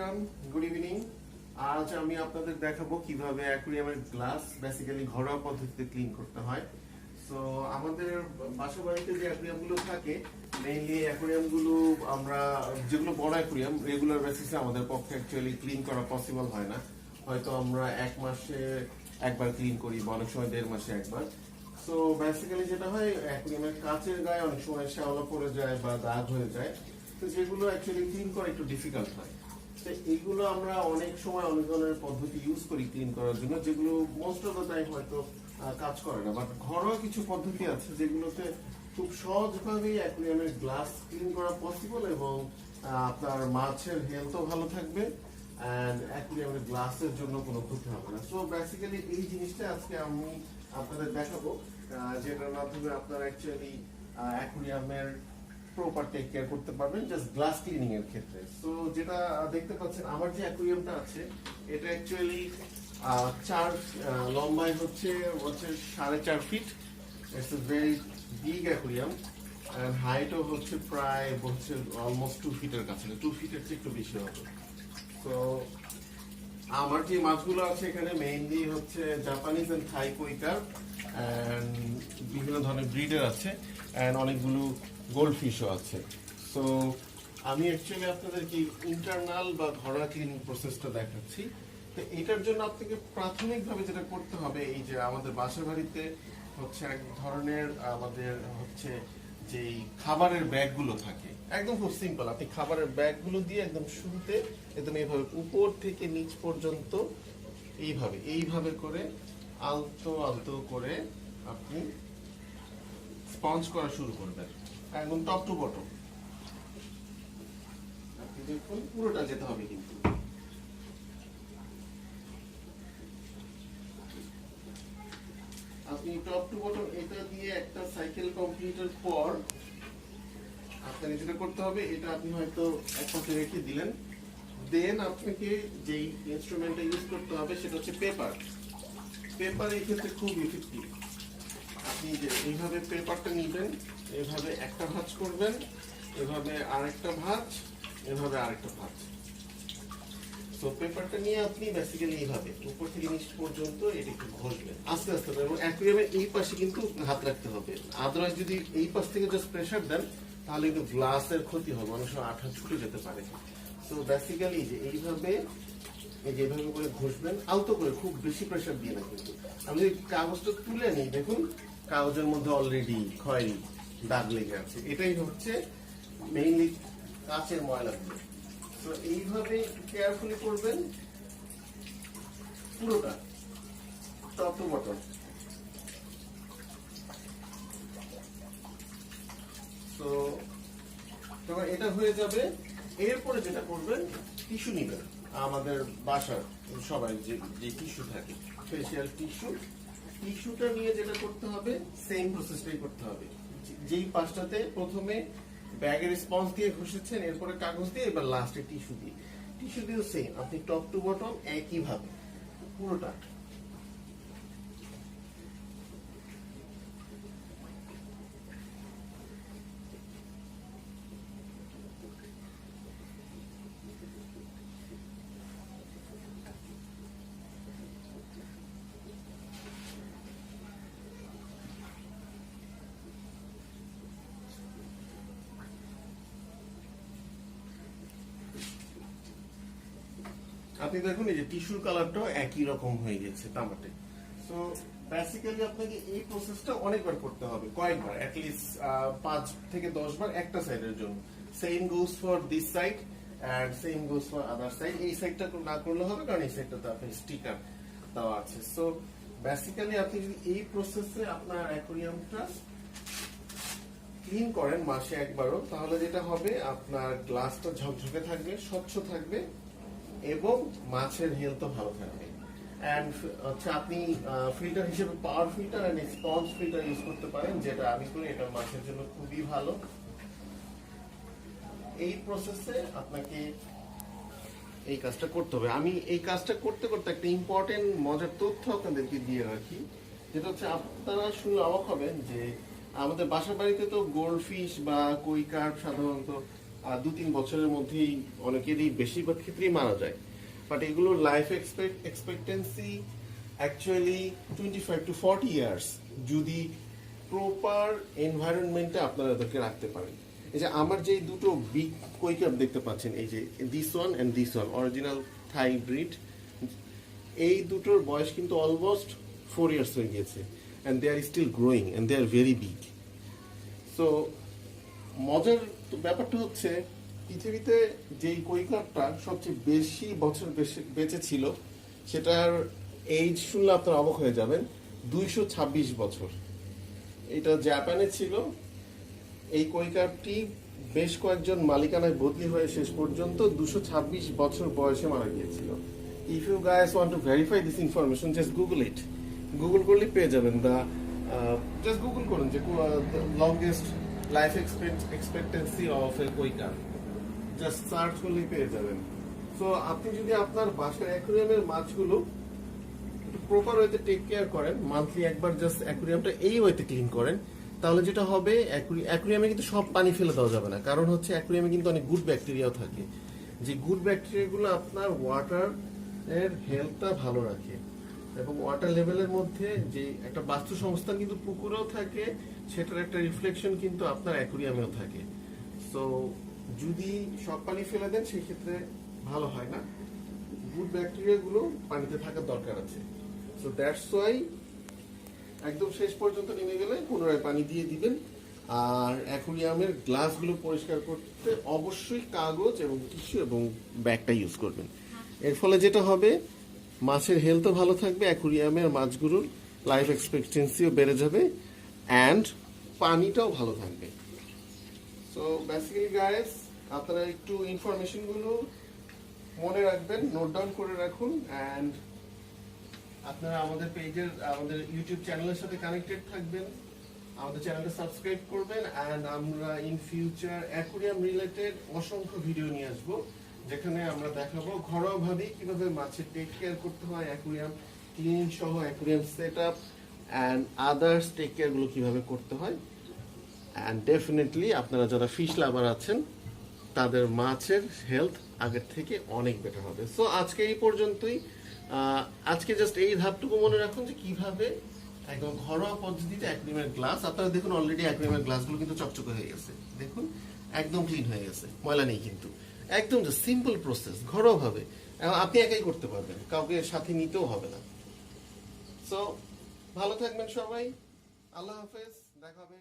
Welcome, good evening. আজ আমি আপনাদের দেখাবো কিভাবে অ্যাকুয়ারিয়ামের গ্লাস বেসিক্যালি ঘরোয়া পদ্ধতিতে ক্লিন করতে হয়। সো আমাদের বাসা বাড়িতে যে অ্যাকুয়ারিয়ামগুলো থাকে, মেইনলি অ্যাকুয়ারিয়ামগুলো আমরা যেগুলো বড় অ্যাকুয়ারিয়াম রেগুলার বেসিসে আমাদের পক্ষে অ্যাকচুয়ালি ক্লিন করা পসিবল হয় না। হয়তো আমরা এক মাসে একবার ক্লিন করি বা অনেক সময় 1.5 মাসে একবার। সো বেসিক্যালি যেটা হয়, অ্যাকুয়ারিয়ামের কাচের গায়ে অনেক সময় শ্যাওলা পড়ে যায় বা দাগ হয়ে যায়, তো যেগুলো অ্যাকচুয়ালি ক্লিন করা একটু ডিফিকাল্ট হয়। তো এইগুলো আমরা অনেক সময় অনেক ধরনের পদ্ধতি ইউজ করি ক্লিন করার জন্য, যেগুলো মোস্ট অফ দ্য টাইম হয়তো কাজ করে না। বাট ঘরোয়া কিছু পদ্ধতি আছে যেগুলোতে খুব সহজভাবেই অ্যাকুয়ারিয়ামের গ্লাস ক্লিন করা পসিবল এবং আপনার মাছের হেলথও ভালো থাকবে অ্যান্ড অ্যাকুয়ারিয়ামের গ্লাসের জন্য কোনো ক্ষতি হবে না। সো বেসিক্যালি এই জিনিসটা আজকে আমি আপনাদের দেখাবো, যেটার মাধ্যমে আপনারা অ্যাকচুয়ালি অ্যাকুয়ারিয়ামের প্রপার টেক কেয়ার করতে পারবেন জাস্ট গ্লাস ক্লিনিং এর ক্ষেত্রে। সো যেটা দেখতে পাচ্ছেন, আমার যে অ্যাকুয়ারিয়ামটা আছে এটা অ্যাকচুয়ালি 4 লম্বায় হচ্ছে 4.5 feet. It's a very big aquarium and হাইটও হচ্ছে প্রায় অলমোস্ট 2 ফিটের কাছে, 2 ফিটের চেয়ে একটু বেশি হবে। তো আমার যে মাছগুলো আছে এখানে মেইনলি হচ্ছে জাপানিজ এন্ড থাই কই কার্প এন্ড বিভিন্ন ধরনের ব্রিডের আছে এন্ড অনেকগুলো গোল্ড ফিশও আছে। সো আমি অ্যাকচুয়ালি আপনাদেরকে ইন্টারনাল বা ঘরোয়া ক্লিনিং প্রসেসটা দেখাচ্ছি। তো এটার জন্য আপনাকে প্রাথমিকভাবে যেটা করতে হবে, এই যে আমাদের বাসা বাড়িতে হচ্ছে এক ধরনের আমাদের হচ্ছে যেই খাবারের ব্যাগগুলো থাকে, একদম খুব সিম্পল। আপনি খাবারের ব্যাগগুলো দিয়ে একদম শুরুতে একদম এইভাবে উপর থেকে নিচ পর্যন্ত এইভাবে করে আলতো আলতো করে আপনি স্পঞ্জ করা শুরু করবেন, একদম টপ টু বটম। আপনি দেখুন পুরোটা যেতে হবে কিন্তু। আপনি টপ টু বটম এটা দিয়ে একটা সাইকেল কমপ্লিটের পর আপনাকে যেটা করতে হবে, এটা আপনি হয়তো এক পাশে রেখে দিলেন। দেন আপনাকে যেই ইনস্ট্রুমেন্টটা ইউজ করতে হবে সেটা হচ্ছে পেপার। পেপার এই ক্ষেত্রে খুব ইফেক্টিভ। আপনি যে এইভাবে পেপারটা নিবেন, এভাবে একটা ভাঁজ করবেন, এভাবে আরেকটা ভাঁজ, এভাবে আরেকটা ভাঁজ। তো পেপারটা নিয়ে আপনি বেসিক্যালি এইভাবে উপর থেকে নিচ পর্যন্ত এটাকে ঘষবেন আস্তে আস্তে, এবং অ্যাকুয়ারিয়ামের এই পাশে কিন্তু হাত রাখতে হবে। আদারওয়াইজ যদি এই পাশ থেকে জাস্ট প্রেসার দেন তাহলে কিন্তু গ্লাসের ক্ষতি হবে, অনেক সময় আঠা ছুটে যেতে পারে। তো বেসিক্যালি যে এইভাবে যেভাবে করে ঘষবেন আলতো করে, খুব বেশি প্রেসার দিয়ে না। কিন্তু আমি যদি কাগজটা তুলে নিই, দেখুন কাগজের মধ্যে অলরেডি খয়েরি দাগ লেগে আছে। এটাই হচ্ছে মেইনলি কাচের ময়লাগুলো। তো এইভাবে কেয়ারফুলি করবেন পুরোটা টপ টু বটম। তো তোমার এটা হয়ে যাবে। এরপরে যেটা করবেন, টিস্যু নিবেন। আমাদের বাসার সবাই যে টিস্যু থাকে, ফেসিয়াল টিস্যুটা নিয়ে যেটা করতে হবে, সেম প্রসেসটাই করতে হবে। যেই পাশটাতে প্রথমে ব্যাগের স্পঞ্জ দিয়ে ঘষেছেন, এরপরে কাগজ দিয়ে, এবার লাস্টে টিস্যু দিয়েও সেম। আপনি টপ টু বটম একইভাবে পুরোটা। আপনি দেখুন এই যে টিস্যুর কালারটাও একই রকম হয়ে গেছে তামাটে। সো বেসিক্যালি আপনাকে এই প্রসেসটা অনেকবার করতে হবে, কয়েকবার, অ্যাটলিস্ট 5 থেকে 10 বার একটা সাইডের জন্য। Same goes for this side and same goes for other side. এই সাইডটা না করলে হবে, কারণ এই সাইডটাতে আপনার স্টিকার দেওয়া আছে। সো বেসিক্যালি আপনি যদি এই প্রসেসে আপনার অ্যাকুয়ারিয়ামটা ক্লিন করেন মাসে একবারও, তাহলে যেটা হবে, আপনার গ্লাসটা ঝকঝকে থাকবে, স্বচ্ছ থাকবে এবং মাছের হেলথও ভালো থাকবে। এন্ড হচ্ছে আপনি ফিল্টার হিসেবে power filter and sponge filter use করতে পারেন, যেটা আমি করি। এটা মাছের জন্য খুবই ভালো। এই প্রসেসে আপনাকে এই কাজটা করতে হবে। আমি এই কাজটা করতে করতে একটা ইম্পর্টেন্ট মজার তথ্য আপনাদেরকে দিয়ে রাখি, যেটা হচ্ছে আপনারা শুনে অবাক হবেন যে আমাদের বাসা বাড়িতে তো গোল্ড ফিশ বা কই কার্প সাধারণত 2-3 বছরের মধ্যেই অনেকেরই বেশিরভাগ ক্ষেত্রেই মারা যায়। বাট এগুলোর life expectancy actually 25 to 40 years, যদি প্রপার এনভায়রনমেন্টে আপনারা এদেরকে রাখতে পারেন। এই যে আমার যে দুটো বিগ কুইকার দেখতে পাচ্ছেন, এই যে this one and this one, original Thai breed, এই দুটোর বয়স কিন্তু অলমোস্ট 4 ইয়ার্স হয়ে গিয়েছে, and they are still growing and they are very big. So মজার ব্যাপারটা হচ্ছে, পৃথিবীতে যেই কুইকারটা সবচেয়ে বেশি বছর বেঁচে ছিল, সেটার এইজ শুনলে আপনারা অবাক হয়ে যাবেন, 226 বছর। এটা জাপানে ছিল। এই কুইকারটি বেশ কয়েকজন মালিকানায় বদলি হয়ে শেষ পর্যন্ত 226 বছর বয়সে মারা গিয়েছিল। If you guys want to verify this information, just Google it. Google করলে পেয়ে যাবেন, জাস্ট গুগল করুন যে longest life expectancy of a quokka, just search করলেই পেয়ে যাবেন। সো আপনি যদি আপনার বাসার অ্যাকুয়ারিয়ামের মাছগুলো প্রপার ওয়েতে টেক কেয়ার করেন, মান্থলি একবার জাস্ট অ্যাকুয়ারিয়ামটা এই ওয়েতে ক্লিন করেন, তাহলে যেটা হবে, অ্যাকুয়ারিয়ামে কিন্তু সব পানি ফেলে দেওয়া যাবে না, কারণ হচ্ছে অ্যাকুয়ারিয়ামে কিন্তু অনেক গুড ব্যাকটেরিয়াও থাকে, যে গুড ব্যাকটেরিয়াগুলো আপনার ওয়াটার এর হেলথটা ভালো রাখে। এবং ওয়াটার লেভেলের মধ্যে যে একটা বাস্তু সংস্থান কিন্তু পুকুরেও থাকে, সেটার একটা রিফ্লেকশন কিন্তু আপনার অ্যাকুয়ারিয়ামেও থাকে। সো যদি সব পানি ফেলে দেন, সেই ক্ষেত্রে ভালো হয় না, গুড ব্যাকটেরিয়াগুলো পানিতে থাকার দরকার আছে। সো দ্যাটস ওয়াই একদম শেষ পর্যন্ত নেমে গেলে পুনরায় পানি দিয়ে দিবেন। আর অ্যাকুয়ারিয়ামের গ্লাসগুলো পরিষ্কার করতে অবশ্যই কাগজ এবং টিস্যু এবং ব্যাগটা ইউজ করবেন। এর ফলে যেটা হবে, মাছের হেলথও ভালো থাকবে, অ্যাকুয়ারিয়ামের মাছগুলোর লাইফ এক্সপেক্টেন্সিও বেড়ে যাবে, অ্যান্ড পানিটাও ভালো থাকবে। সো বেসিক্যালি গাইস, আপনারা একটু ইনফরমেশনগুলো মনে রাখবেন, নোট ডাউন করে রাখুন, অ্যান্ড আপনারা আমাদের পেজের, আমাদের ইউটিউব চ্যানেলের সাথে কানেক্টেড থাকবেন, আমাদের চ্যানেলটা সাবস্ক্রাইব করবেন, অ্যান্ড আমরা ইন ফিউচার অ্যাকুয়ারিয়াম রিলেটেড অসংখ্য ভিডিও নিয়ে আসবো, যেখানে আমরা দেখাবো ঘরোয়াভাবে কিভাবে মাছের টেক কেয়ার করতে হয়, অ্যাকুয়ারিয়াম ক্লিনিং সহ aquarium set up and others take কেয়ারগুলো কিভাবে করতে হয়। অ্যান্ড ডেফিনেটলি আপনারা যারা ফিশ লাভার আছেন, তাদের মাছের হেলথ আগের থেকে অনেক বেটার হবে। সো আজকে এই পর্যন্তই। আজকে জাস্ট এই ধাপটুকু মনে রাখুন যে কিভাবে একদম ঘরোয়া পদ্ধতিতে অ্যাকুয়ারিয়ামের গ্লাস, আপনারা দেখুন অলরেডি অ্যাকুয়ারিয়ামের গ্লাসগুলো কিন্তু চকচকে হয়ে গেছে, দেখুন একদম ক্লিন হয়ে গেছে, ময়লা নেই কিন্তু, একদম জাস্ট সিম্পল প্রসেস, ঘরোয়াভাবে আপনি একাই করতে পারবেন, কাউকে সাথে নিতেও হবে না। সো ভালো থাকবেন সবাই, আল্লাহ হাফেজ, দেখা হবে।